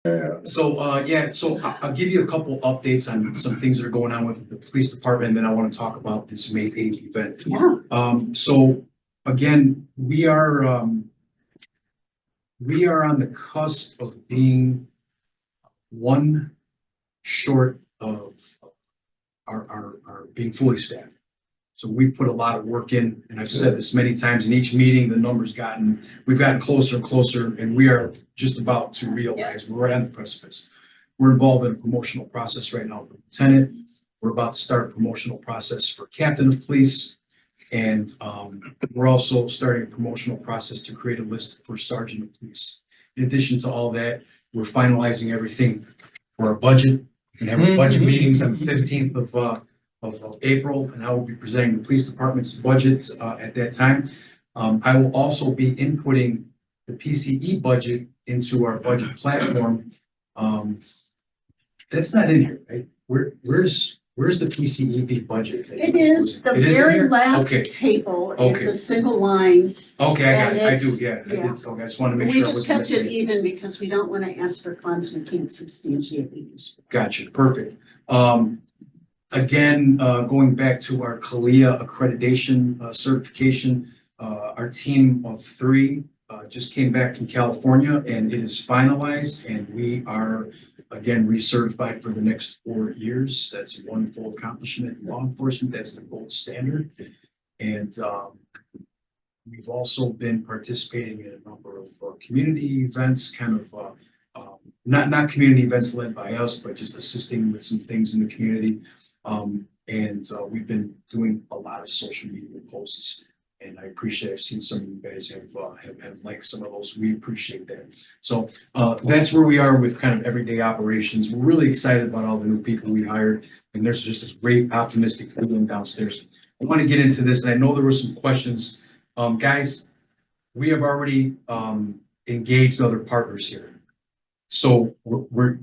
I'll give you a couple updates on some things that are going on with the police department, and then I want to talk about this May 8th event. Yeah. So again, we are on the cusp of being one short of our being fully staffed. So we've put a lot of work in, and I've said this many times in each meeting, we've gotten closer and closer, and we are just about to realize we're right on the precipice. We're involved in a promotional process right now for lieutenant. We're about to start a promotional process for captain of police. And we're also starting a promotional process to create a list for sergeant of police. In addition to all that, we're finalizing everything for our budget. We have our budget meetings on the 15th of April, and I will be presenting the police department's budget at that time. I will also be inputting the PCE budget into our budget platform. That's not in here, right? Where's the PCEB budget? It is the very last table. It's a single line. Okay, I got it. I do, yeah. I just want to make We sure. just kept it even because we don't want to ask for funds we can't substantiate the use. Gotcha, perfect. Again, going back to our CALIA accreditation certification, our team of 3 just came back from California, and it is finalized, and we are again recertified for the next 4 years. That's a wonderful accomplishment in law enforcement. That's the gold standard. And we've also been participating in a number of community events, kind of not community events led by us, but just assisting with some things in the community. We've been doing a lot of social media posts, and I appreciate, I've seen some of you guys have liked some of those. We appreciate that. So that's where we are with kind of everyday operations. We're really excited about all the new people we hired, and there's just a great optimistic feeling downstairs. I want to get into this, and I know there were some questions. Guys, we have already engaged other partners here. So we're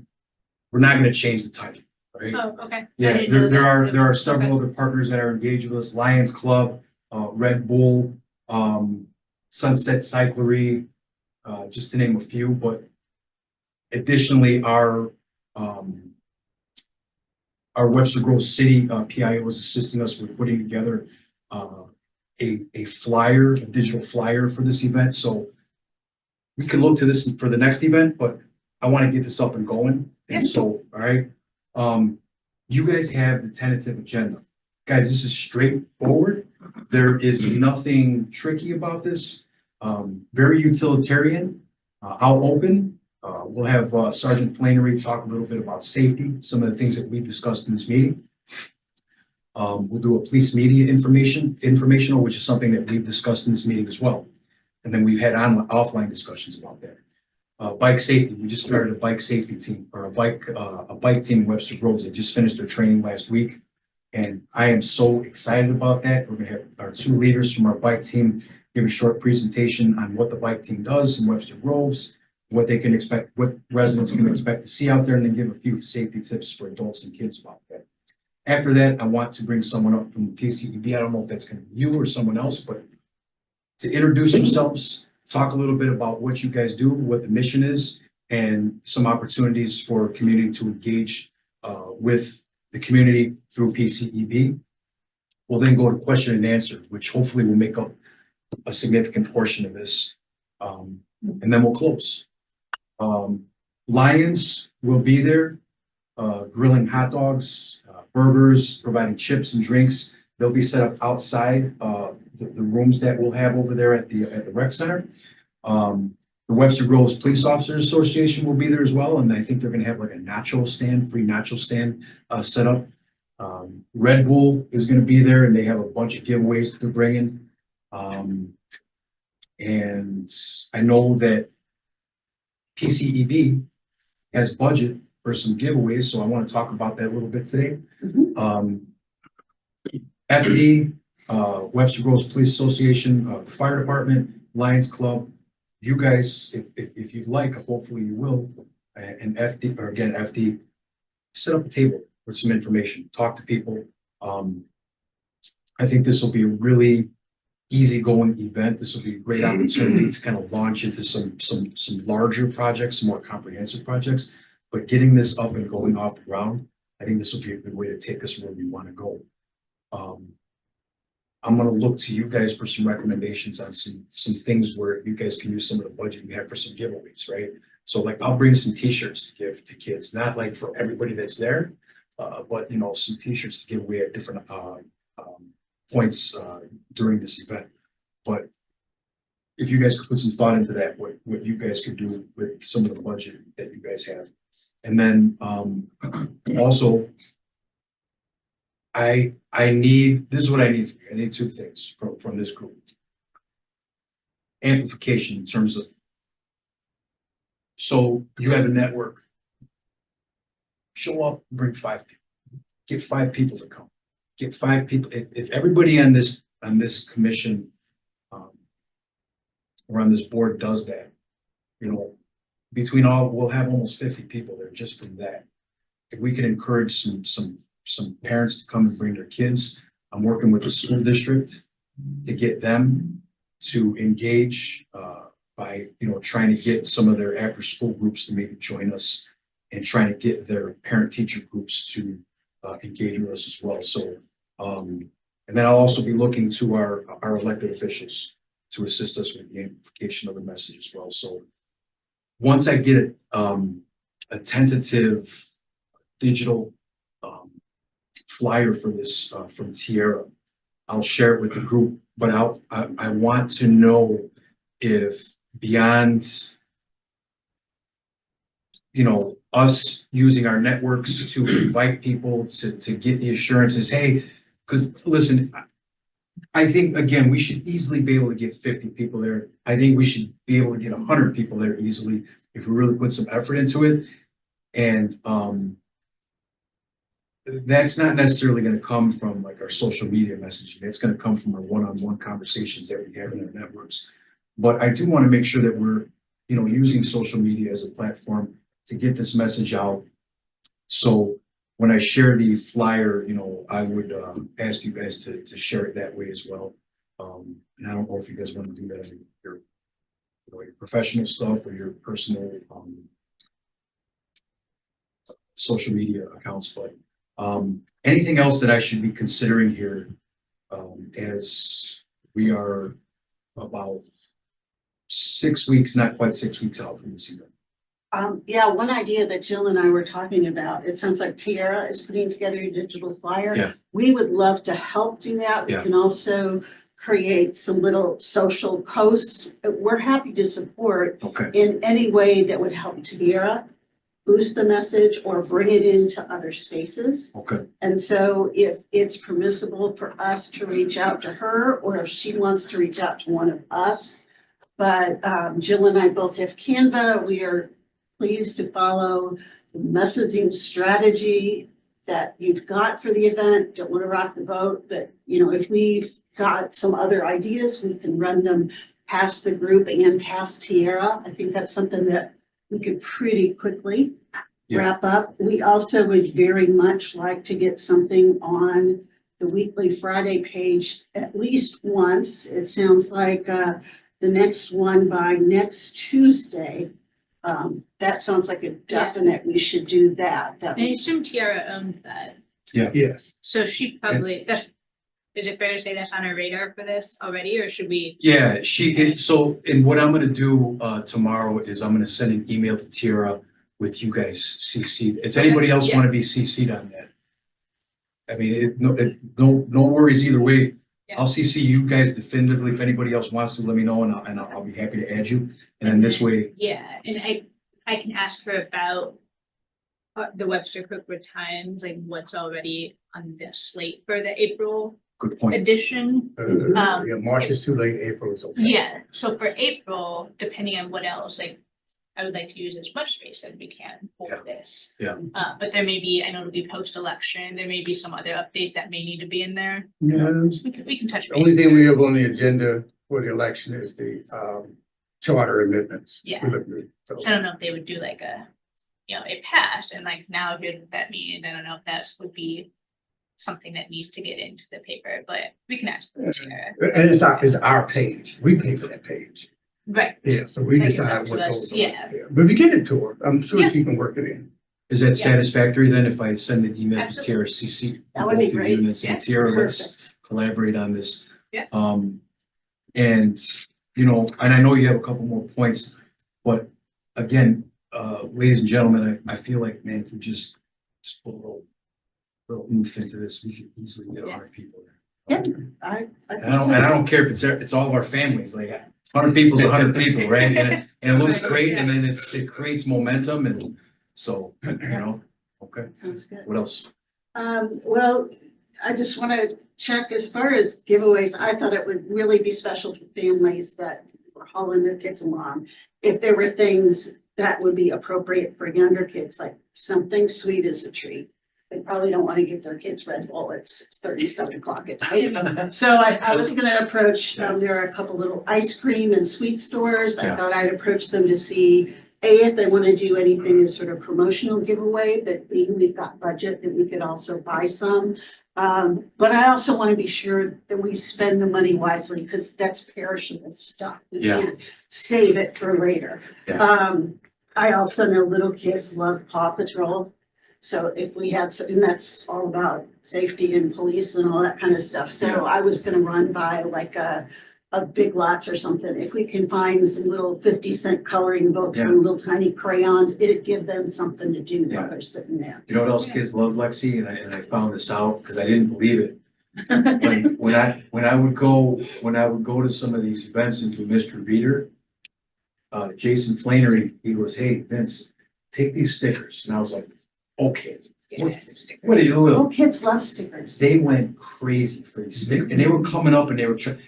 not going to change the title, right? Oh, okay. Yeah, there are several other partners that are engaged with us: Lions Club, Red Bull, Sunset Cyclery, just to name a few. But additionally, our Webster Grove City PIO is assisting us with putting together a flyer, a digital flyer for this event. So we can look to this for the next event, but I want to get this up and going. And so, all right, you guys have the tentative agenda. Guys, this is straightforward. There is nothing tricky about this. Very utilitarian. I'll open. We'll have Sergeant Flannery talk a little bit about safety, some of the things that we discussed in this meeting. We'll do a police media informational, which is something that we've discussed in this meeting as well. And then we've had offline discussions about that. Bike safety. We just started a bike safety team, or a bike team in Webster Groves. They just finished their training last week. And I am so excited about that. We're going to have our 2 leaders from our bike team give a short presentation on what the bike team does in Webster Groves, what they can expect, what residents can expect to see out there, and then give a few safety tips for adults and kids about that. After that, I want to bring someone up from the PCEB. I don't know if that's going to be you or someone else, but to introduce yourselves, talk a little bit about what you guys do, what the mission is, and some opportunities for community to engage with the community through PCEB. We'll then go to question and answer, which hopefully will make up a significant portion of this. And then we'll close. Lions will be there, grilling hot dogs, burgers, providing chips and drinks. They'll be set up outside the rooms that we'll have over there at the rec center. The Webster Groves Police Officers Association will be there as well, and I think they're going to have like a nacho stand, free nacho stand set up. Red Bull is going to be there, and they have a bunch of giveaways that they're bringing. And I know that PCEB has budget for some giveaways, so I want to talk about that a little bit today. FD, Webster Groves Police Association, Fire Department, Lions Club. You guys, if you'd like, hopefully you will, and FD, or again, FD, set up a table with some information, talk to people. I think this will be a really easygoing event. This will be a great opportunity to kind of launch into some larger projects, some more comprehensive projects. But getting this up and going off the ground, I think this will be a good way to take us where we want to go. I'm gonna look to you guys for some recommendations on some things where you guys can use some of the budget we have for some giveaways, right? So like I'll bring some t-shirts to give to kids, not like for everybody that's there, but you know, some t-shirts to give away at different points during this event. But if you guys could put some thought into that, what you guys could do with some of the budget that you guys have. And then also I need, this is what I need from you. I need two things from this group. Amplification in terms of, so you have a network. Show up, bring 5 people. Get 5 people to come. Get 5 people. If everybody on this commission or on this board does that, you know, between all, we'll have almost 50 people there just from that. If we can encourage some parents to come and bring their kids, I'm working with the school district to get them to engage by, you know, trying to get some of their after school groups to maybe join us and trying to get their parent teacher groups to engage with us as well. So, and then I'll also be looking to our elected officials to assist us with the amplification of the message as well. So once I get a tentative digital flyer for this from Tierra, I'll share it with the group, but I want to know if beyond, you know, us using our networks to invite people to get the assurances, hey, because listen, I think again, we should easily be able to get 50 people there. I think we should be able to get 100 people there easily if we really put some effort into it. And that's not necessarily going to come from like our social media messaging. It's going to come from our one-on-one conversations that we have in our networks. But I do want to make sure that we're, you know, using social media as a platform to get this message out. So when I share the flyer, you know, I would ask you guys to share it that way as well. And I don't know if you guys want to do that in your, you know, your professional stuff or your personal social media accounts, but anything else that I should be considering here as we are about 6 weeks, not quite 6 weeks out from this event? Yeah, one idea that Jill and I were talking about, it sounds like Tierra is putting together a digital flyer. Yeah. We would love to help do that. We Yeah. can also create some little social posts. We're happy to support Okay. in any way that would help Tierra boost the message or bring it into other spaces. Okay. And so if it's permissible for us to reach out to her, or if she wants to reach out to one of us. But Jill and I both have Canva. We are pleased to follow the messaging strategy that you've got for the event. Don't want to rock the boat, but you know, if we've got some other ideas, we can run them past the group and past Tierra. I think that's something that we could pretty quickly wrap up. We also would very much like to get something on the weekly Friday page at least once. It sounds like the next one by next Tuesday. That sounds like a definite, we should do that. That I was, assume Tiara owns that, Yes, so she probably, that's, is it fair to say that's on her radar for this already, or should we? Yeah, so, and what I'm gonna do tomorrow is I'm gonna send an email to Tierra with you guys CC'd. Does anybody else Yeah. want to be CC'd on that? I mean, no worries either way. Yeah. I'll CC you guys definitively. If anybody else wants to, let me know and I'll be happy to add you. And then this way, Yeah, and I can ask her about the Webster Crookswood Times, like what's already on the slate for the April good point. edition. yeah, March is too late, April is okay. Yeah, so for April, depending on what else, like, I would like to use as much space as we can for Yeah. this. Yeah. But there may be, I know it'll be post-election, there may be some other update that may need to be in there. Yeah, We can touch the only base. thing we have on the agenda for the election is the charter amendments. Yeah. We look good, so. I don't know if they would do like a, you know, it passed and like now did that mean, I don't know if that would be something that needs to get into the paper, but we can ask the chair. And it's our page. We pay for that page. Right. Yeah, so we Like it's decide up to what us, goes on. yeah. But we get it to her. I'm sure Yeah. she can work it in. Is that Yeah. satisfactory then if I send an email to Absolutely. Tara CC? That would be both of you great. And then say, Yeah. Tara, let's Perfect. collaborate on this. Yeah. And, you know, and I know you have a couple more points, but again, ladies and gentlemen, I feel like, man, if we just put a little oomph into this, we could easily get Yeah. 100 people there. Yeah. I And think I so. don't care if it's all of our families, like 100 people's 100 people, right? And it looks Right, great yeah. and then it creates momentum and so, you know, okay, Sounds good. what else? Well, I just want to check as far as giveaways. I thought it would really be special for families that were hauling their kids along. If there were things that would be appropriate for younger kids, like something sweet as a treat. They probably don't want to give their kids Red Bull at 6:30, 7 o'clock at night. So I was gonna approach, there are a couple little ice cream and sweet stores. I Yeah. thought I'd approach them to see, A, if they want to do anything as sort of promotional giveaway, but B, we've got budget that we could also buy some. But I also want to be sure that we spend the money wisely because that's perishable stuff. We Yeah. can't save it for later. Yeah. I also know little kids love Paw Patrol. So if we had, and that's all about safety and police and all that kind of stuff. So I was gonna run by like a Big Lots or something. If we can find some little 50-cent coloring books Yeah. and little tiny crayons, it'd give them something to do Yeah. while they're sitting there. You know what else kids love, Lexi? And I found this out because I didn't believe it. When I would go to some of these events and do Mr. Beater, Jason Flannery, he goes, "Hey, Vince, take these stickers." And I was like, "Okay, what are you little?" Oh, kids love stickers. They went crazy for these stickers and they were coming up and they were trying,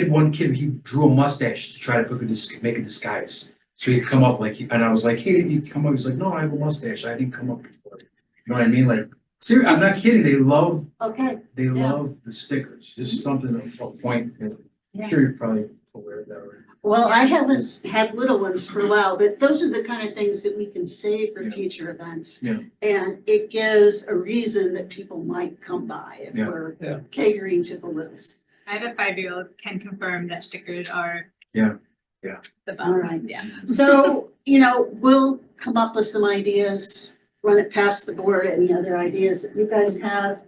one kid, he drew a mustache to try to make a disguise. So he'd come up like, and I was like, "Hey, did you come up?" He's like, "No, I have a mustache. I didn't come up before." You know what I mean? Like, seriously, I'm not kidding. They love Okay, the stickers. This is something, a point, and Yeah. I'm sure you're probably aware of that already. well, I haven't had little ones for a while, but those are the kind of things that we can save for Yeah. future events. Yeah. And it gives a reason that people might come by if Yeah. we're Yeah. catering to the list. I have a 5-year-old, can confirm that stickers are. Yeah, yeah. The All bomb, right. yeah. So, we'll come up with some ideas, run it past the board, any other ideas that you guys have.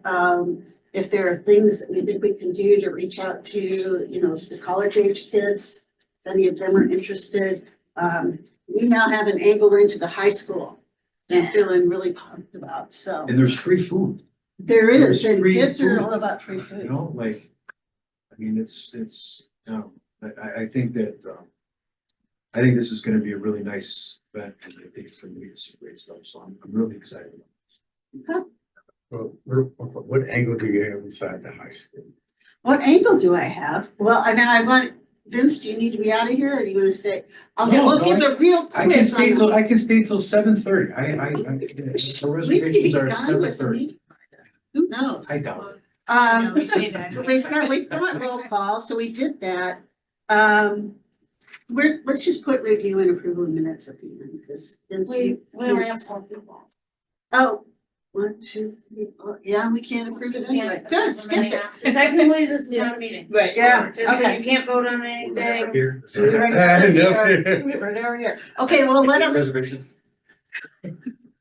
If there are things that we think we can do to reach out to, the college age kids, if any of them are interested. We now have an angle into the high school that I'm feeling really pumped about, so. And there's free food, There is, there's and free kids are food, all about free you food. know, like, I mean, I think that, I think this is gonna be a really nice event and I think it's gonna be some great stuff. So I'm really excited. Well, what angle do you have inside the high school? What angle do I have? Well, now I want, Vince, do you need to be out of here or do you want to stay? We'll give the real I can quiz stay on till, this. I can stay till 7:30. The We may be reservations are at done with the 7:30. meeting by then. Who knows? I doubt it. No, we say that. We've got roll call, so we did that. Let's just put review and approval of minutes at the end, because. We only have 4 people. Oh, 1, 2, 3, 4, yeah, we can't approve it anyway. Good, skip it. Technically, this is not a meeting. Right. Yeah, Just so okay. you can't vote on anything. Here. We were No. there, here. Okay, well, let us, Reservations.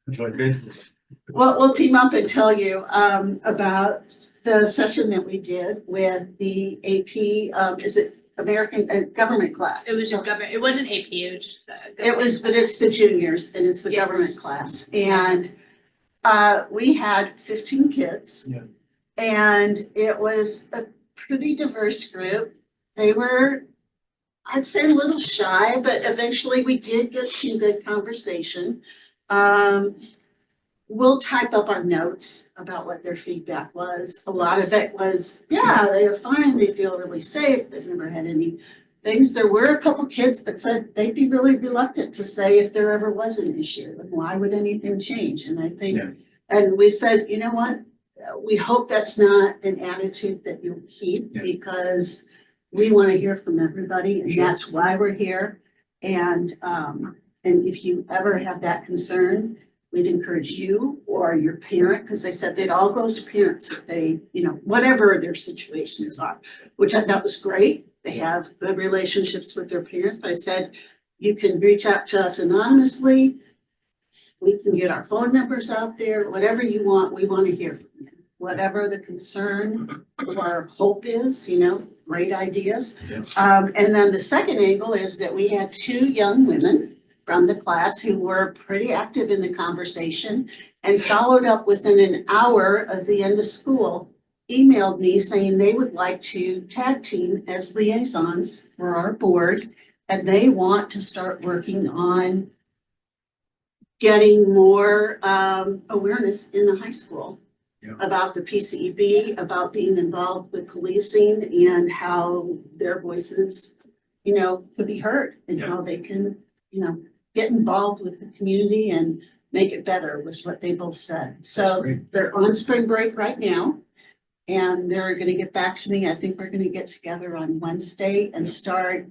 Enjoy business. we'll team up and tell you, about the session that we did with the AP, is it American Government class? It was a government, it wasn't AP, it was just. It was, but it's the juniors and it's the Yes. government class. And we had 15 kids. Yeah. And it was a pretty diverse group. They were, I'd say, a little shy, but eventually we did get some good conversation. We'll type up our notes about what their feedback was. A lot of it was, yeah, they are fine, they feel really safe, they've never had any things. There were a couple kids that said they'd be really reluctant to say if there ever was an issue, and why would anything change? And I think, Yeah. and we said, you know what? We hope that's not an attitude that you'll keep, Yeah. because we want to hear from everybody, and Sure. that's why we're here. And if you ever have that concern, we'd encourage you or your parent, because they said they'd all go as parents if they, you know, whatever their situations are, which I thought was great. They have good relationships with their parents. But I said, you can reach out to us anonymously. We can get our phone numbers out there, whatever you want, we want to hear from you. Whatever the concern or hope is, you know, great ideas. Yes. And then the second angle is that we had two young women from the class who were pretty active in the conversation and followed up within an hour of the end of school, emailed me saying they would like to tag team as liaisons for our board. And they want to start working on getting more awareness in the high school Yeah. about the PCEB, about being involved with policing and how their voices, you know, could be heard and Yeah. how they can, you know, get involved with the community and make it better was what they both said. That's So great. they're on spring break right now. And they're gonna get back to me. I think we're gonna get together on Wednesday and start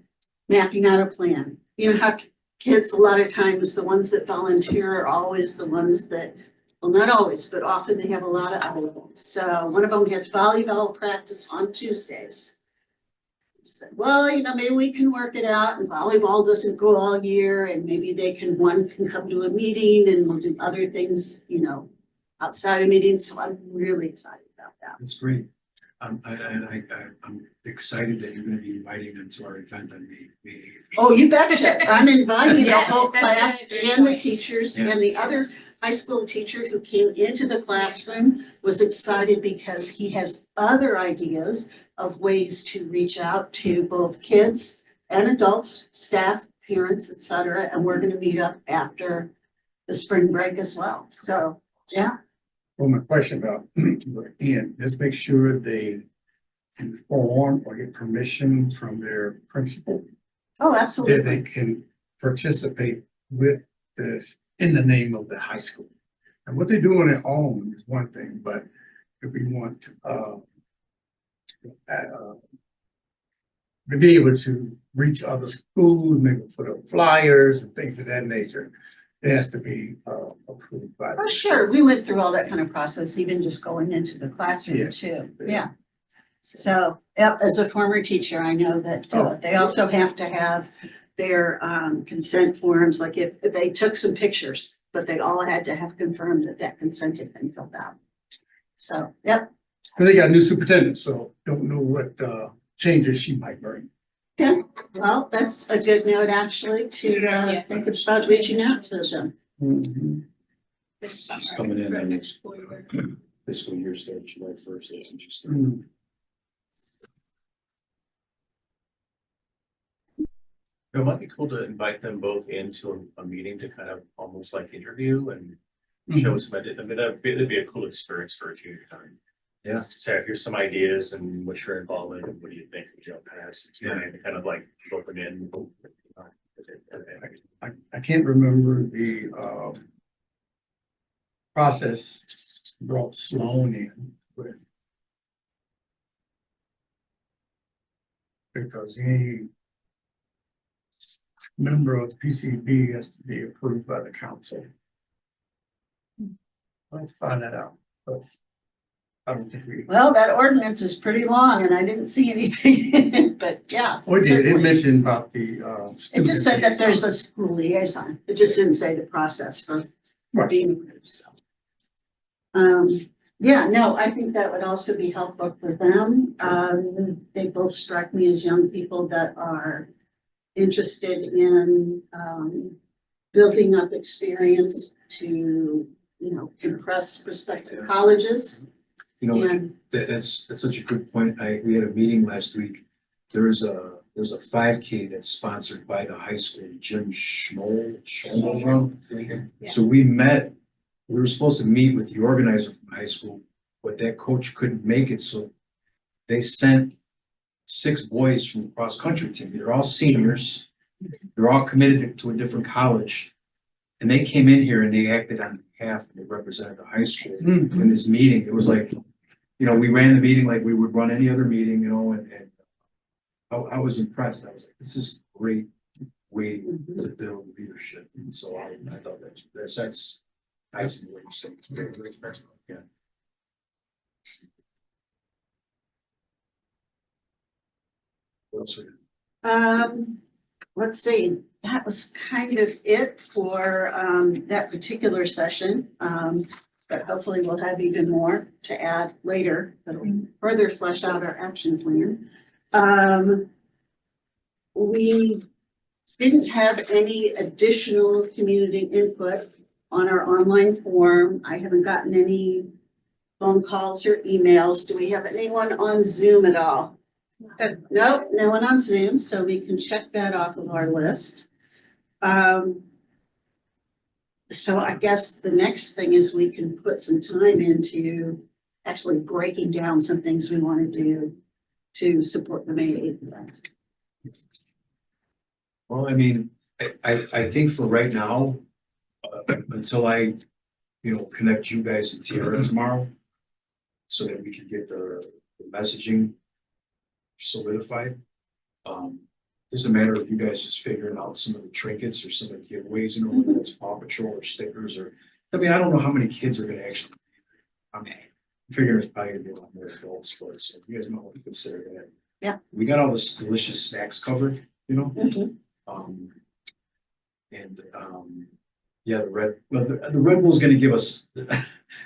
mapping out a plan. You know how kids, a lot of times, the ones that volunteer are always the ones that, well, not always, but often they have a lot of other ones. So one of them has volleyball practice on Tuesdays. I said, well, you know, maybe we can work it out and volleyball doesn't go all year and maybe one can come to a meeting and we'll do other things, you know, outside of meetings. So I'm really excited about that. That's great. I'm excited that you're gonna be inviting them to our event on May 8th. Oh, you betcha. I'm inviting the whole Yeah, class that's a and the good teachers Yeah. and the other high school teacher who came into the classroom was excited because he has other ideas of ways to reach out to both kids and adults, staff, parents, et cetera. And we're gonna meet up after the spring break as well. So, yeah. Well, my question about Ian, just make sure they inform or get permission from their principal Oh, that absolutely. they can participate with this in the name of the high school. And what they do on their own is one thing, but if we want to be able to reach other schools, maybe put up flyers and things of that nature, it has to be approved by. Oh, sure. We went through all that kind of process, even just going into the classroom Yeah. too. Yeah. So, yep, as a former teacher, I know that they also have to have their consent forms, like if they took some pictures, but they all had to have confirmed that that consent had been filled out. So, yep, Cause they got a new superintendent, so don't know what changes she might bring. well, that's a good note actually to Yeah. think about reaching out to them. Mhm. She's coming in on this fiscal year start July 1st, that's interesting. Mm. It might be cool to invite them both into a meeting to kind of almost like interview and show us some ideas. I mean, that'd be a cool experience for a junior time. Yeah. So here's some ideas and what's your involvement and what do you think would you pass? And kind of like vote them in. I can't remember the process brought Sloan in with. Because any member of PCB has to be approved by the council. Let's find that out, but I don't think we. Well, that ordinance is pretty long and I didn't see anything in it, but yeah. Oh, it did, it certainly. mentioned about the It just said that there's a. a school liaison. It just didn't say the process for Right. being approved, so. Yeah, no, I think that would also be helpful for them. They both strike me as young people that are interested in, building up experience to, you know, impress prospective colleges. You know, And, that's such a good point. We had a meeting last week. There's a 5K that's sponsored by the high school, Jim Schmoll. Yeah. So we were supposed to meet with the organizer from high school, but that coach couldn't make it, so they sent 6 boys from the cross-country team. They're all seniors. They're all committed to a different college. And they came in here and they acted on behalf and they represented the high school Mhm. in this meeting. It was like, you know, we ran the meeting like we would run any other meeting, you know, and I was impressed. I was like, this is a great way to build leadership. And so I thought that's I see what you're saying. It's very, very personal, yeah. What else we got? Let's see, that was kind of it for, that particular session. But hopefully we'll have even more to add later that'll further flesh out our action plan. We didn't have any additional community input on our online form. I haven't gotten any phone calls or emails. Do we have anyone on Zoom at all? Nope, no one on Zoom, so we can check that off of our list. So I guess the next thing is we can put some time into actually breaking down some things we want to do to support the May 8th event. Well, I mean, I think for right now, until I, connect you guys to Tiara tomorrow, so that we can get the messaging solidified. It's a matter of you guys just figuring out some of the trinkets or some of the giveaways, whether it's Paw Patrol or stickers or, I mean, I don't know how many kids are gonna actually. I'm figuring it's probably gonna be a lot more adults, but so you guys know what to consider that. Yeah. We got all this delicious snacks covered, Mhm. Yeah, the Red Bull's gonna give us,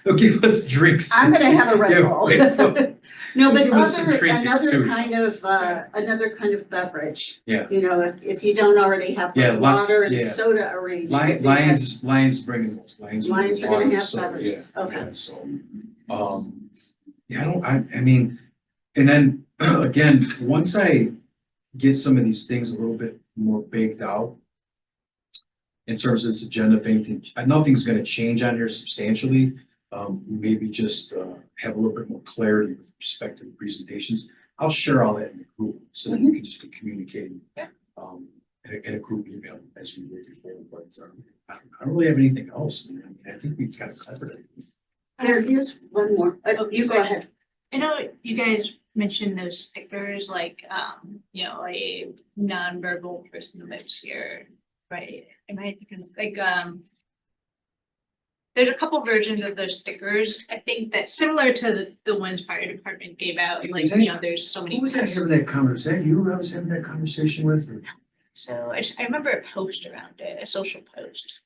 they'll give us drinks. I'm gonna have a Red Yeah, Bull. Red No, but Give us some other, trinkets, too. another kind of beverage. Yeah. If you don't already have Yeah, like water and yeah. soda arranged. I think that's- Lions bringing those, Lions. Lions are water, gonna have so, beverages, yeah, okay. yeah, so, yeah, I mean, and then, again, once I get some of these things a little bit more baked out. In terms of this agenda, if anything, nothing's gonna change on here substantially. Maybe just, have a little bit more clarity with respect to the presentations. I'll share all that in the group so that we can just be communicating. Yeah. In a group email as we were before, but, I don't really have anything else. I mean, I think we've kind of covered it. There is one more. You go ahead. I know you guys mentioned those stickers, like, a nonverbal person lives here, right? Am I thinking, like, there's a couple versions of those stickers, I think that similar to the ones fire department gave out, like, there's so many. Who was I having that conversation? Is that you I was having that conversation with? Or- So I remember a post around it, a social post.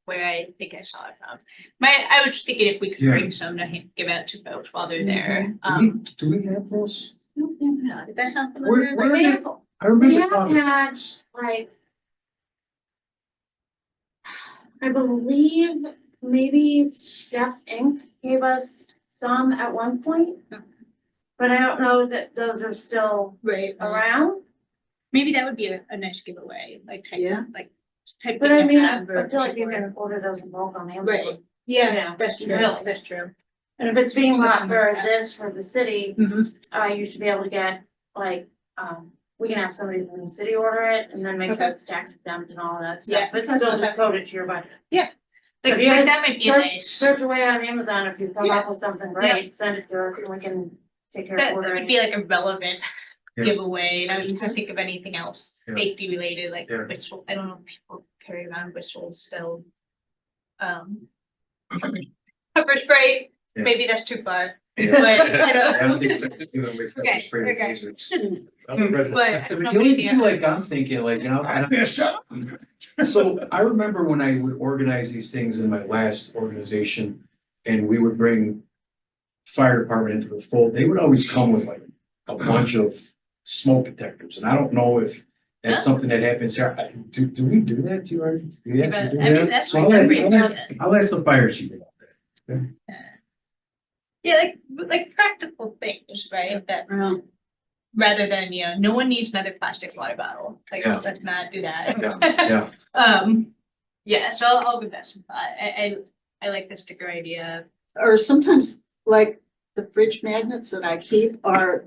Where I think I saw it from. I was thinking if we could Yeah. bring some to give out to folks while they're there. Do we have those? No, did that sound Where- familiar? where We did- have, I we remember have talking. had, like, I believe maybe Jeff Inc. gave us some at one point. But I don't know that those are still Right. around. Maybe that would be a nice giveaway, like type, Yeah. like type. But thing I to mean, I have or feel like you before. can order those in bulk on Amazon. Right. Yeah, Yeah, that's true, really. that's true. And if it's being bought for Yeah. this, for the city, Mhm. you should be able to get, like, we can have somebody from the city order it and then make sure Okay. it's tax exempt and all of that Yeah. stuff, but still just code it to your budget. Like, If you like guys that might be search- nice. Search away on Amazon, if you come Yeah. up with something great, send it to us and we can take care of That would ordering. be like a relevant Yeah. giveaway, and I was trying to think of anything else Yeah. safety related, like Yeah. whistle, I don't know if people carry around whistles still. Pepper spray, Yeah. maybe that's too far, Yeah. but I I don't don't. think that, with pepper Okay, spray and okay. tasers. But I don't know The only anything thing else. like I'm thinking like, Yeah, shut up. So I remember when I would organize these things in my last organization and we would bring fire department into the fold, they would always come with like a bunch of smoke detectors. And I don't know if that's Huh? something that happens here. Do we do that? Do you already? Do you But, actually do I mean, that? that's So my I'll ask- memory I'll of ask- it. I'll ask the fire chief about that. Yeah, like practical things, right, that rather than, no one needs another plastic water bottle, like, Yeah. let's not do that. Yeah, Yeah, so I'll give that some thought, I like the sticker idea. Or sometimes like the fridge magnets that I keep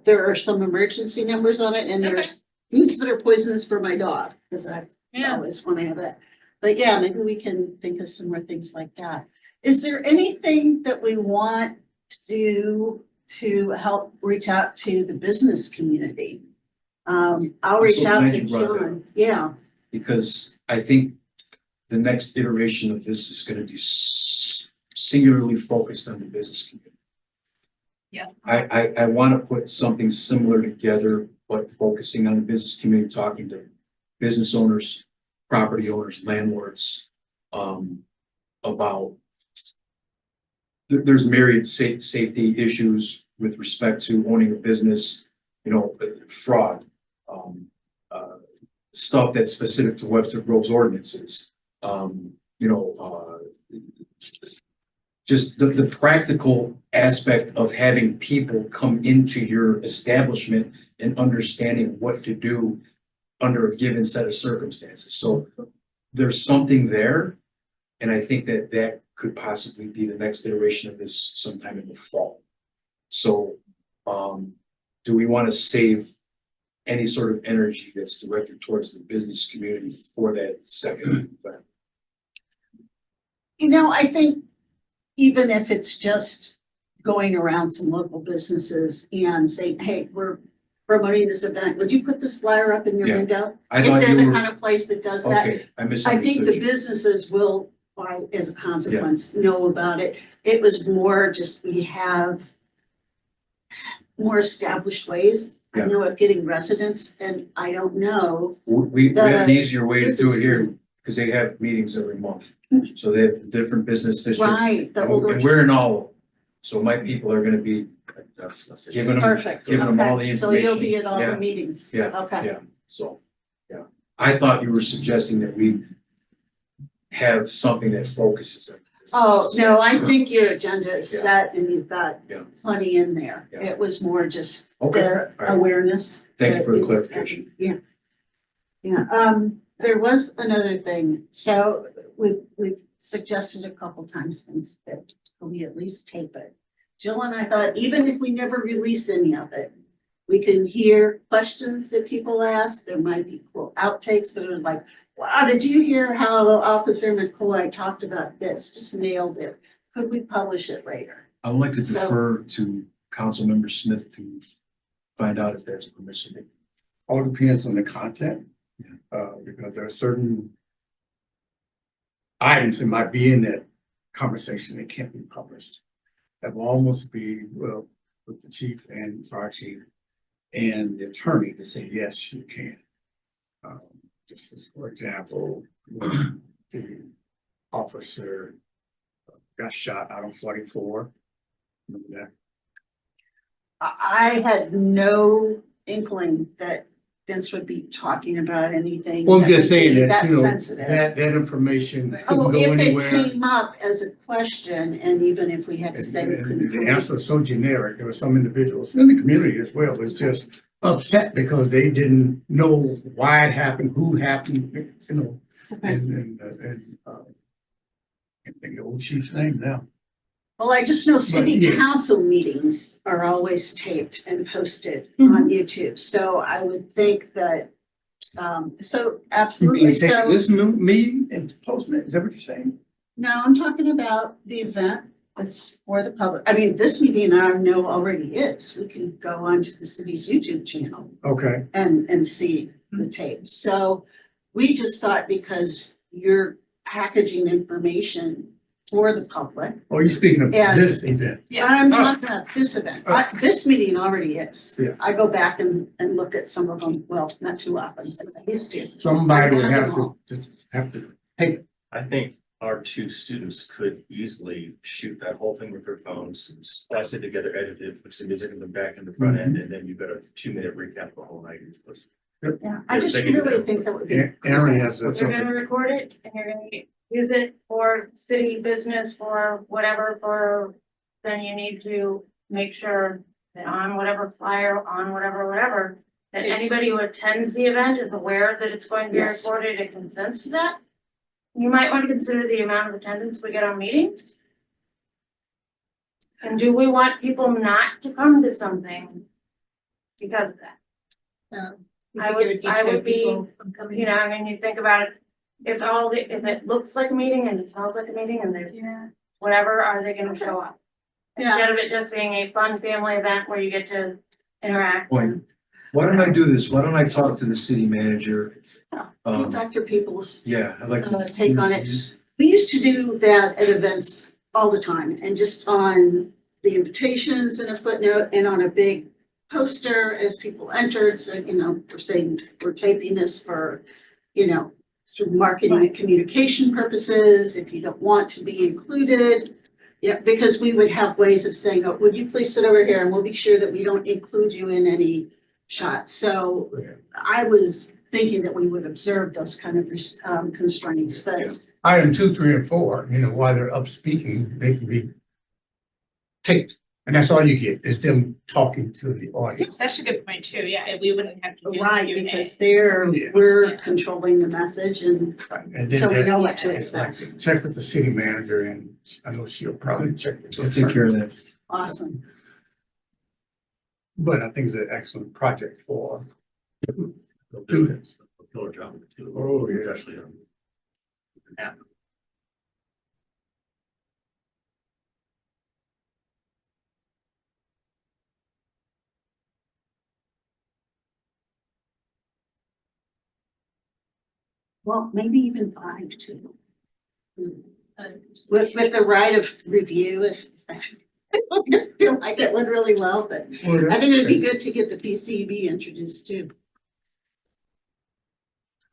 there are some emergency numbers on it and there's foods that are poisonous for my dog, because I always want to have that. But yeah, maybe we can think of some more things like that. Is there anything that we want to do to help reach out to the business community? I'll I'm reach so out glad to you brought that John. Yeah, because I think the next iteration of this is gonna be singularly focused on the business community. Yeah. I wanna put something similar together, but focusing on the business community, talking to business owners, property owners, landlords, about there's myriad safety issues with respect to owning a business, you know, fraud, stuff that's specific to Webster Grove's ordinances, you know, just the practical aspect of having people come into your establishment and understanding what to do under a given set of circumstances. So there's something there. And I think that that could possibly be the next iteration of this sometime in the fall. So, do we want to save any sort of energy that's directed towards the business community for that second event? You know, I think even if it's just going around some local businesses and saying, hey, we're promoting this event, would you put this flyer up in your Yeah. window? I If thought they're you the were, kind of place that does that, okay, I I think misunderstood the you. businesses will, as a consequence, know about it. It was more just we have more established ways, I Yeah. know, of getting residents, and I don't know. We have an The easier way to do business it here, because they have meetings every month. So they have different business districts. Right, the And older. and we're in all of them. So my people are gonna be giving them, Perfect. giving them all the Okay, information. so you'll be at all Yeah. the meetings? Yeah, Okay. yeah, so, yeah. I thought you were suggesting that we have something that focuses on. Oh, no, I businesses. think your agenda is Yeah. set and you've got Yeah. plenty in there. Yeah. It was more just Okay, their all right. awareness. Thank you that for the it was clarification. happening. Yeah. Yeah, there was another thing. So we've suggested a couple times since that we at least tape it. Jill and I thought, even if we never release any of it, we can hear questions that people ask. There might be cool outtakes that are like, wow, did you hear how Officer McCoy talked about this? Just nailed it. Could we publish it later? I would like to So- defer to Councilmember Smith to find out if that's permissible. All depends on the content. Yeah. Because there are certain items that might be in that conversation that can't be published. That will almost be, well, with the chief and fire chief and the attorney to say, yes, you can. Just as, for example, when the officer got shot out on 44. Remember that? I had no inkling that Vince would be talking about anything. Well, I'm that just would saying be that, you know, sensitive. that information Oh, couldn't go if it anywhere. came up as a question, and even if we had to say we And couldn't. the answer was so generic, there were some individuals in the community as well, was just upset because they didn't know why it happened, who happened, you know, and can't think of the old chief's name now. Well, I just know city yeah. council meetings are always taped and posted Mm-hmm. on YouTube, so I would think that, so You absolutely, mean take so. this meeting and posting it, is that what you're saying? No, I'm talking about the event that's for the public. I mean, this meeting I know already is. We can go onto the city's YouTube channel Okay, and see the tape. So we just thought because you're packaging information for the public. oh, you're speaking of Yeah. this event, Yeah. I'm talking about this event. This meeting already is. Yeah. I go back and look at some of them, well, not too often, but I used to. somebody would I have know. to take, I think our two students could easily shoot that whole thing with their phones, splice it together, edit it, put some music in the back and the front end, and then you've got a 2-minute recap of the whole night. You're supposed to- Yeah, I Yeah, just they can do really that. think that would be. Aaron has You're something. gonna record it and you're gonna use it for city business, for whatever, then you need to make sure that on whatever flyer, on whatever, that Yes. anybody who attends the event is aware that it's going to be Yes. recorded and consents to that. You might want to consider the amount of attendance we get on meetings. And do we want people not to come to something because of that? I would be, you know, I mean, you think about it, if it looks like a meeting and it smells like a meeting and there's whatever, are they gonna show up? Yeah. Instead of it just being a fun family event where you get to interact. Point. Why don't I do this? Why don't I talk to the city manager? Dr. Peoples, Yeah, I'd like to. take on it. We used to do that at events all the time and just on the invitations and a footnote and on a big poster as people entered. So, we're saying we're taping this for, sort of marketing and communication purposes. If you don't want to be included, because we would have ways of saying, oh, would you please sit over here and we'll be sure that we don't include you in any shots. So I was thinking that we would observe those kind of constraints, but Item 2, 3, and 4, while they're up speaking, they can be taped. And that's all you get is them talking to the audience. That's a good point too, yeah, we wouldn't have to do. the right, Q&A. because Yeah. we're Yeah. controlling the message and And then so we that- know what to it's like, expect. check with the city manager and I know she'll probably check with. the I'll take care of attorney. that. Awesome. But I think it's an excellent project for They'll do students. a killer job with it too. Oh, yeah. Especially on. App. Well, maybe even 5 too. Uh, With the right of review, if I feel like it went really well, but I think it'd be good to get the PCB introduced too.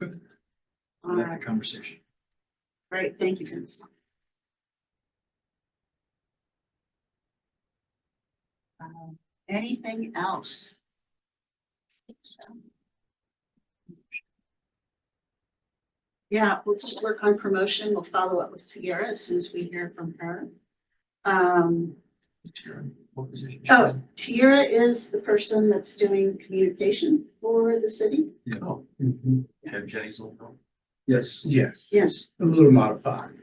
I All like right, the conversation. great, thank you, Vince. Anything else? Yeah, we'll just work on promotion. We'll follow up with Tiara as soon as we hear from her. What position? Oh, Tiara is the person that's doing communication for the city. Yeah. Oh, Mhm. Ken Jenny's old home. Yes. Yes. Yes. A little modified.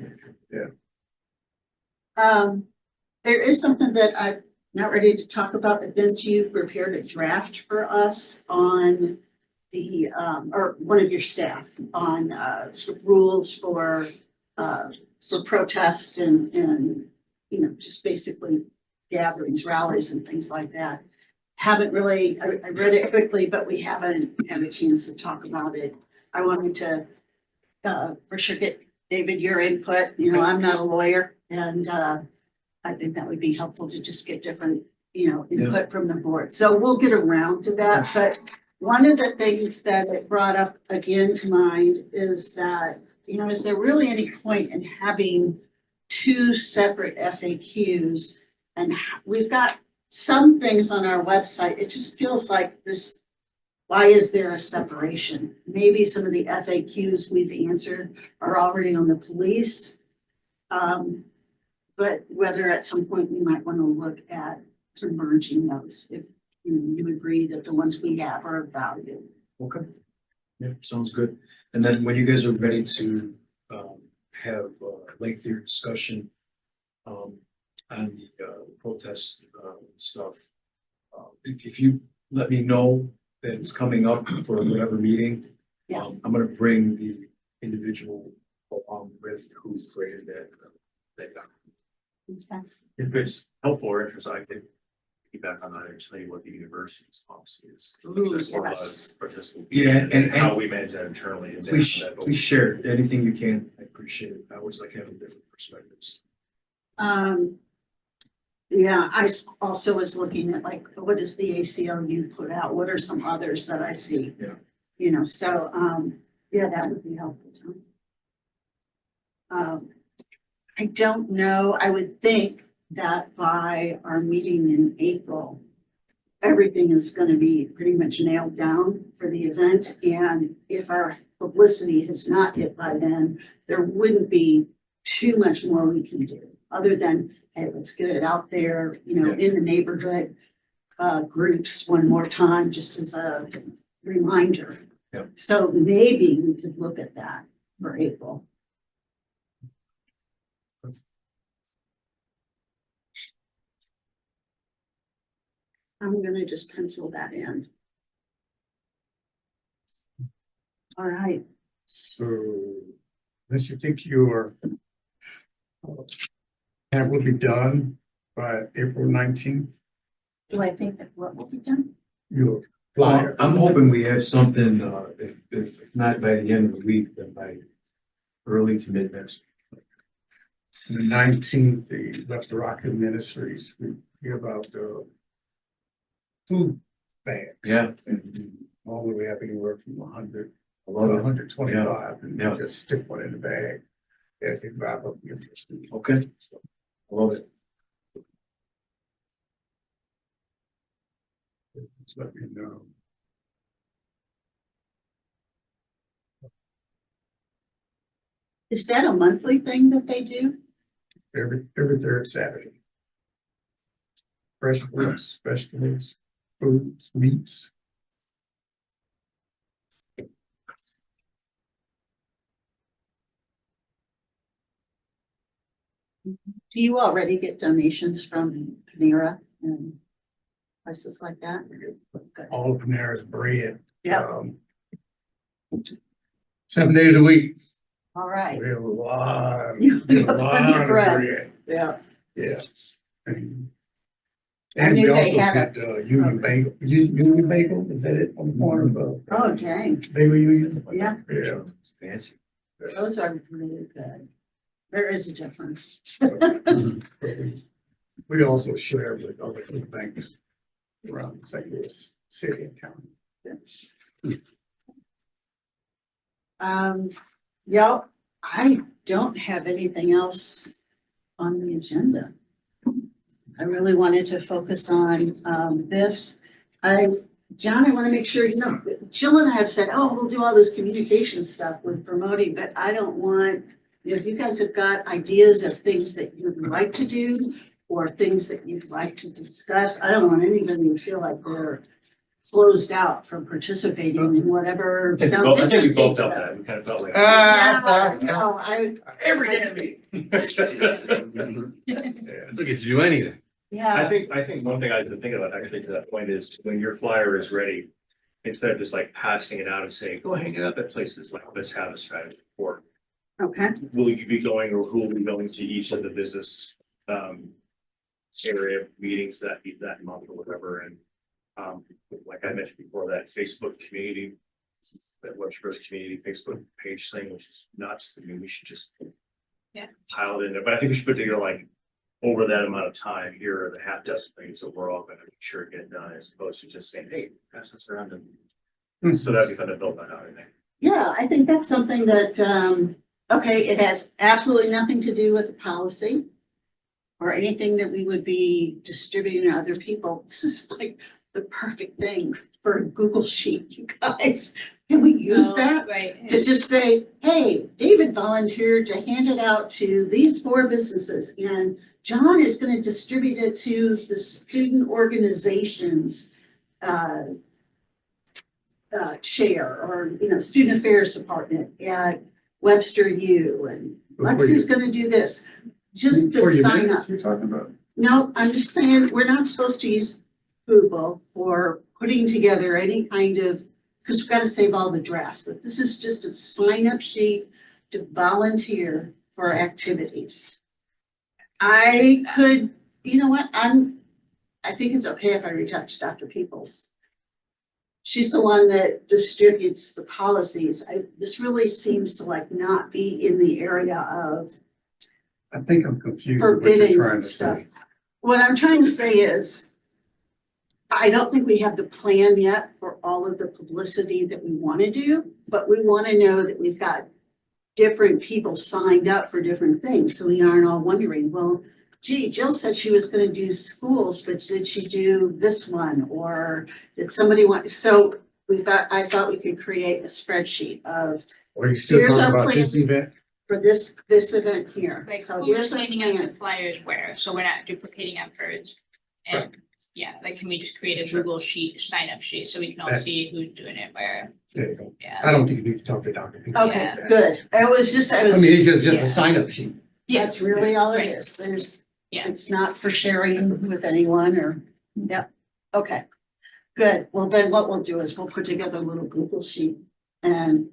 There is something that I'm not ready to talk about, but Vince, you prepared a draft for us on the, or one of your staff on, sort of rules for protest and, just basically gatherings, rallies and things like that. Haven't really, I read it quickly, but we haven't had a chance to talk about it. I wanted to, for sure get David, your input. I'm not a lawyer and, I think that would be helpful to just get different, input from the board. So we'll get around to that, but one of the things that it brought up again to mind is that, is there really any point in having 2 separate FAQs? And we've got some things on our website. It just feels like this, why is there a separation? Maybe some of the FAQs we've answered are already on the police. But whether at some point we might want to look at merging those, if you agree that the ones we have are of value. Okay. Yeah, sounds good. And then when you guys are ready to have lengthier discussion on the protest stuff, if you let me know that it's coming up for whatever meeting, Yeah. I'm gonna bring the individual along with who created that. Okay. If it's helpful or interesting, I could feedback on that and tell you what the university's policy is. Ooh, Just for, yes. participants. Yeah, and How we manage that internally. and then please share anything you can. I appreciate it. I always like having different perspectives. Yeah, also was looking at like, what does the ACLU put out? What are some others that I see? Yeah. So, yeah, that would be helpful too. I don't know, I would think that by our meeting in April, everything is gonna be pretty much nailed down for the event, and if our publicity has not hit by then, there wouldn't be too much more we can do, other than, hey, let's get it out there, in the neighborhood groups one more time, just as a reminder. Yeah. So maybe we could look at that for April. I'm gonna just pencil that in. All right, So, unless you think your that will be done by April 19th, do I think that what will be done? your flyer. I'm hoping we have something, if not by the end of the week, then by early to mid next. The 19th, the Left Rocket Ministries, we give out the food bags. Yeah. And normally we have anywhere from 100 I to love it. 125, and Yeah. we just stick one in the bag as they drive up. Okay. I love it. Just let me know. Is that a monthly thing that they do? Every third Saturday. Fresh fruits, vegetables, foods, meats. Do you already get donations from Panera and places like that? Good. All of Panera's bread. Yep. 7 days a week. All right. We have a lot, You we have a have plenty lot of of bread. bread. Yeah. Yeah. And I and we knew they also had get Union Bagel. Union Bagel, is that it on the corner of? Oh, dang. Bagel Union? Yeah. Yeah. Fancy. Those are really good. There is a difference. We also share with other food banks around St. Louis City and County. Yeah, I don't have anything else on the agenda. I really wanted to focus on this. John, I want to make sure, you know, Jill and I have said, oh, we'll do all this communication stuff with promoting, but I don't want, if you guys have got ideas of things that you'd like to do or things that you'd like to discuss, I don't want anybody to feel like they're closed out from participating in whatever I sounds think we interesting both to felt them. that, we kind of felt like. No, I, Every damn meeting. Look at you, anything. yeah. I think one thing I've been thinking about actually to that point is when your flyer is ready, instead of just like passing it out and saying, go hang it up at places, like let's have a strategy for. Okay, Will you be going or who will be going to each of the business area meetings that month or whatever, and like I mentioned before, that Facebook community, that Webster's community Facebook page thing, which is nuts. I mean, we should just pile it in there, but I think we should put together like over that amount of time, here are the half dozen things that we're all gonna make sure get done, as opposed to just saying, hey, pass this around and. So that'd be fun to build that out, I think. yeah, I think that's something that, okay, it has absolutely nothing to do with the policy or anything that we would be distributing to other people. This is like the perfect thing for a Google Sheet, you guys. Can we use that? Right. To just say, hey, David volunteered to hand it out to these 4 businesses, and John is gonna distribute it to the student organizations, chair, or, you know, student affairs department at Webster U, and Lexi's gonna do this, just to For your sign minutes up. you're talking about? No, I'm just saying, we're not supposed to use Google for putting together any kind of, because we've got to save all the drafts, but this is just a sign up sheet to volunteer for activities. I could, you know what, I think it's okay if I reach out to Dr. Peoples. She's the one that distributes the policies. This really seems to like not be in the area of I think I'm confused with what forbidding you're trying and to stuff. say. What I'm trying to say is, I don't think we have the plan yet for all of the publicity that we want to do, but we want to know that we've got different people signed up for different things, so we aren't all wondering, well, gee, Jill said she was gonna do schools, but did she do this one, or did somebody want, so I thought we could create a spreadsheet of, Are you still Here's talking our about this plan. event? for this event here. Like So who's here's our sending out the plan. flyers where, so we're not duplicating efforts. And yeah, like can we just create a Google sheet, sign up sheet, so we can all That- see who's doing it where, There you go. yeah. I don't think you need to talk to Dr. Peoples Okay, about that. good, I I mean, it's just Yeah. a sign up sheet. Yeah, that's really all it Right. is, Yeah. it's not for sharing with anyone or, yep, okay. Good, well then what we'll do is we'll put together a little Google sheet and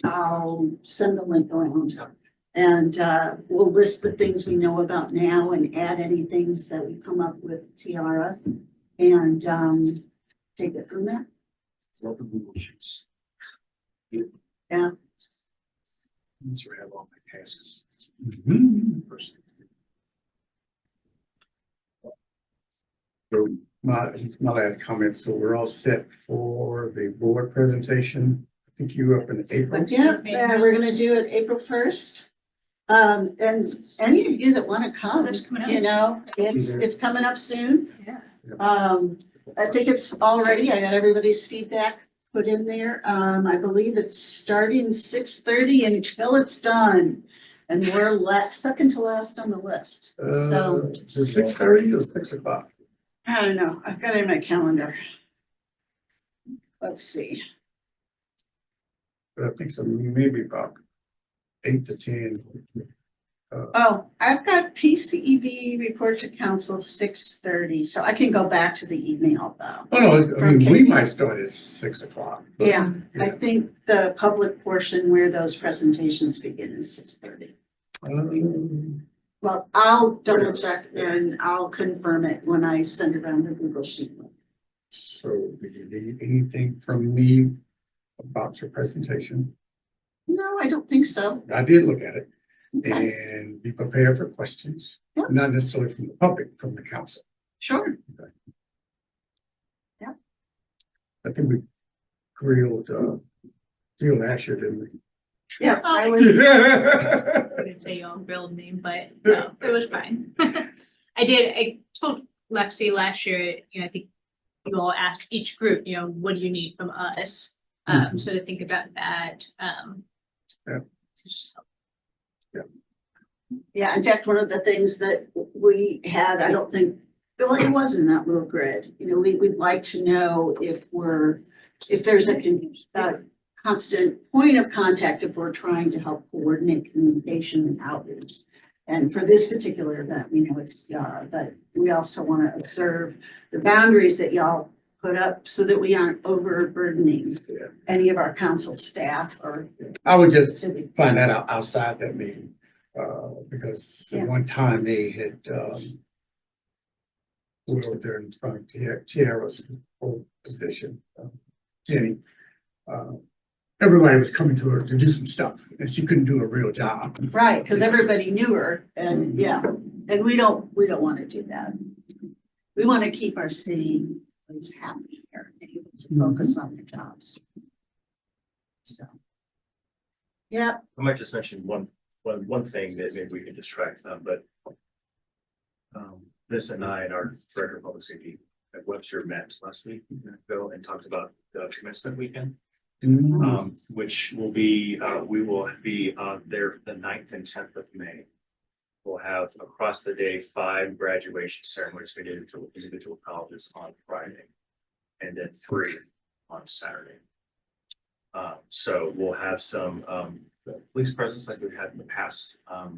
I'll send the link around. And we'll list the things we know about now and add any things that we come up with Tiara and take it from there. Love the Google Sheets. Yeah. That's where I have all my passes. Personally. So my last comment, so we're all set for the board presentation. I think you up in April. Yeah, we're gonna do it April 1st. And any of you that wanna come, That's coming up. you know, it's coming up soon. Yeah. I think it's already, I got everybody's feedback put in there. I believe it's starting 6:30 until it's done. And we're second to last on the list, so. Is it 6:30 or 6 o'clock? I don't know, I've got it in my calendar. Let's see. But I think so, maybe about 8 to 10. Oh, I've got PCEB report to council 6:30, so I can go back to the email though. Oh, no, I mean, we From might start at 6 o'clock. but- Yeah, I think the public portion where those presentations begin is 6:30. Well, I'll double check and I'll confirm it when I send around the Google Sheet. So do you need anything from me about your presentation? No, I don't think so. I did look at it Okay, and be prepared for questions, Yeah. not necessarily from the public, from the council. sure. I think we grilled, Phil Asher, didn't we? Yeah, I Oh. was, I wouldn't say your real name, but no, it was fine. I told Lexi last year, you know, I think you all asked each group, you know, what do you need from us? So to think about that, Yeah. to just help. yeah, in fact, one of the things that we had, I don't think, well, it was in that little grid. You know, we'd like to know if there's a constant point of contact if we're trying to help coordinate communication and outreach. And for this particular event, we know it's Yara, but we also want to observe the boundaries that y'all put up so that we aren't overburdening Yeah. any of our council staff or I would just civic. find that out outside that meeting, because Yeah. at one time they had, we were there in front of Tiara's old position, Jenny. Everybody was coming to her to do some stuff and she couldn't do a real job. Right, because everybody knew her and yeah, and we don't want to do that. We want to keep our city happy here, and able to focus on their jobs. So. Yeah, I might just mention one thing that maybe we can just track them, but. This and I and our director of public safety at Webster met last week ago and talked about the commencement weekend. Which will be, we will be there the 9th and 10th of May. We'll have across the day 5 graduation ceremonies for individual colleges on Friday. And then 3 on Saturday. So we'll have some police presence like we've had in the past,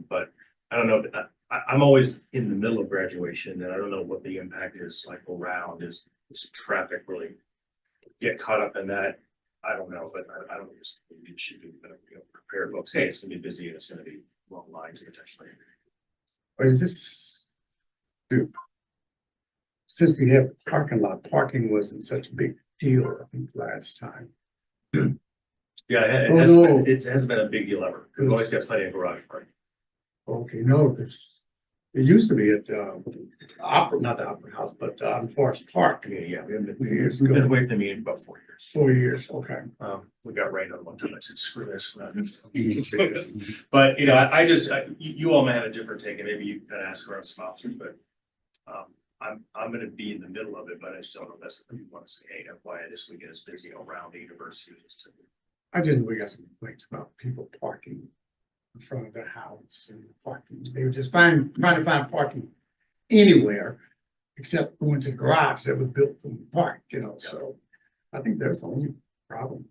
but I don't know, I'm always in the middle of graduation and I don't know what the impact is like around, is traffic really get caught up in that? I don't know, but I don't think we should be, you know, prepare folks, hey, it's gonna be busy and it's gonna be long lines potentially. Or is this? Since we have the parking lot, parking wasn't such a big deal, I think, last time. Yeah, Oh, no. it hasn't been a big deal ever. We've always got plenty of garage parking. Okay, no, because it used to be at, Opera, not the Opera House, but, Forest Park. Yeah, we haven't Years we've been ago. away from the meeting about 4 years. 4 years, okay. We got rained on one time. I said, screw this. we're not- But, you know, I just, you all may have a different take and maybe you can ask around some officers, but. I'm gonna be in the middle of it, but I just don't know if that's something you want to say, hey, FYI, this weekend is busy around the university. I just, we got some complaints about people parking in front of their house and parking. They were just trying to find parking anywhere except going to the garage that was built from the park, you know, so I think that's the only problem.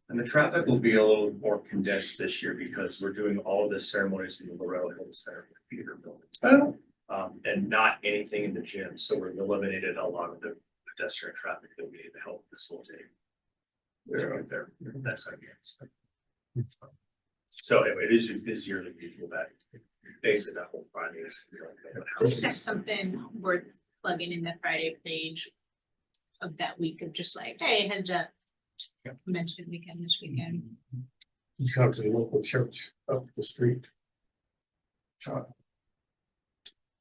And the traffic will be a little more condensed this year because we're doing all of the ceremonies in the Laurel Hill Center theater building. Oh, And not anything in the gym, so we've eliminated a lot of the pedestrian traffic that we need to help facilitate. Right there, that's ideas. So anyway, it is just busier than usual that basically that whole Friday is. Just that's something worth plugging in the Friday page of that week of just like, hey, heads up, Mentioned weekend this weekend. You come to the local church up the street.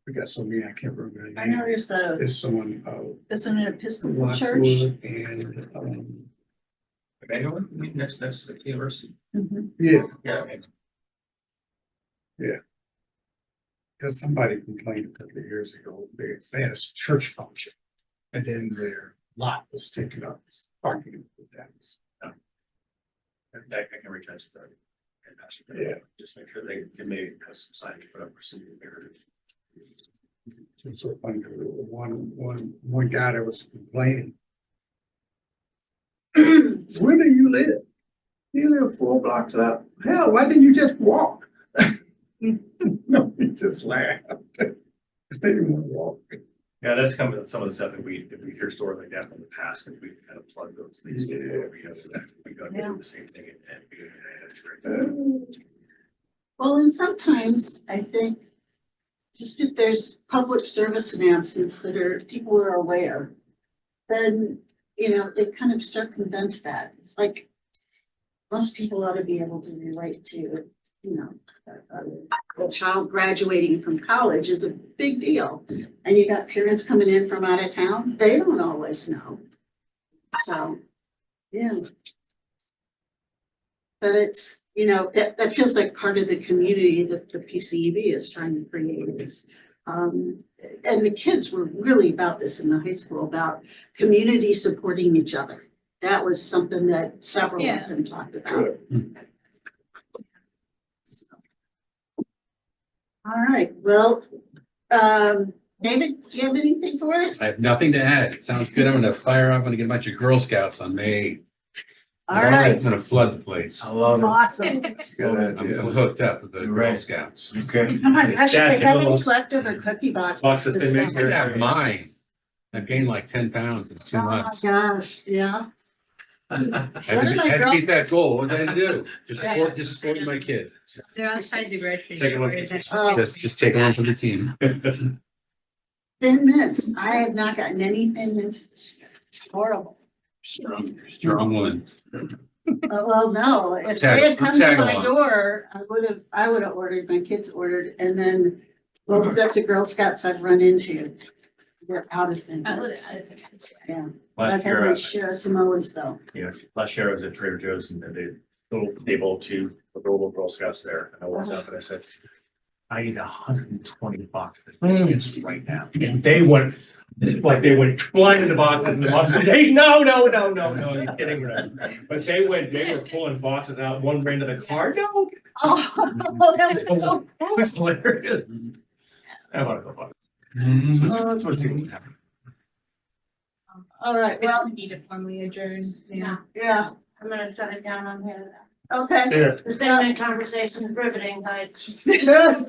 We got so many, I can't remember the I know name. there's There's someone, an Episcopal church. Lockwood and, Emmanuel, next to the university. Mhm. yeah, Yeah, okay. because somebody complained a couple of years ago, they had a church function. And then their lot was taken up, parking. In fact, I can reach out to them. And ask them, Yeah. just make sure they can maybe have some signage put up for some heritage. It's so funny, one guy that was complaining. Where do you live? You live 4 blocks up. Hell, why didn't you just walk? No, he just laughed. They didn't want to walk. Yeah, that's kind of some of the stuff that if we hear stories like that from the past, that we kind of plug those things in. We have Yeah. the same thing and Well, and sometimes I think just if there's public service announcements that people are aware, then, it kind of circumvents that. It's like most people ought to be able to relate to, a child graduating from college is a big deal. And you got parents coming in from out of town, they don't always know. So, yeah. But it's, that feels like part of the community that the PCEB is trying to create is. And the kids were really about this in the high school, about community supporting each other. That was something that several Yeah. of them talked about. So. All right, well, David, do you have anything for us? I have nothing to add. It sounds good. I'm gonna fire up. I'm gonna get a bunch of Girl Scouts on May 8th. All I'm right, gonna flood the place. I love it. awesome. I'm hooked up with the Girl Right. Scouts. Okay. Oh my gosh, Jack, if they have little any leftover cookie boxes. boxes to they make sell. I here. have mine. I've gained like 10 pounds in 2 Oh my months. gosh, yeah. I had One of to my had to beat that girlfriends- goal. What was I gonna do? Yeah. Just support my kid. They're outside the grocery Take a look store. at That's this. Oh. Just take one for the team. Thin mints, I have not gotten any thin mints this year. It's horrible. Strong woman. Well, no, if Tag- they had come to tag my along. door, I would have ordered, my kids ordered, and then both sets of Girl Scouts I've run into. They're out of thin mints. Yeah, I've Last had year, my share of Samoas though. last year I was at Trader Joe's and they both two, the little Girl Scouts there. And I walked up and I said, I need 120 boxes right now. And they went flying in the boxes and the boxes, hey, no, you're kidding, right? But they were pulling boxes out, one ran to the car, no. Oh, that was so It was hilarious. I want to go buy. So let's see what happens. all right, Well, well, need to formally adjourn. Yeah, yeah, I'm gonna shut it down on here. okay. Yeah. This been a conversation riveting, but Yeah.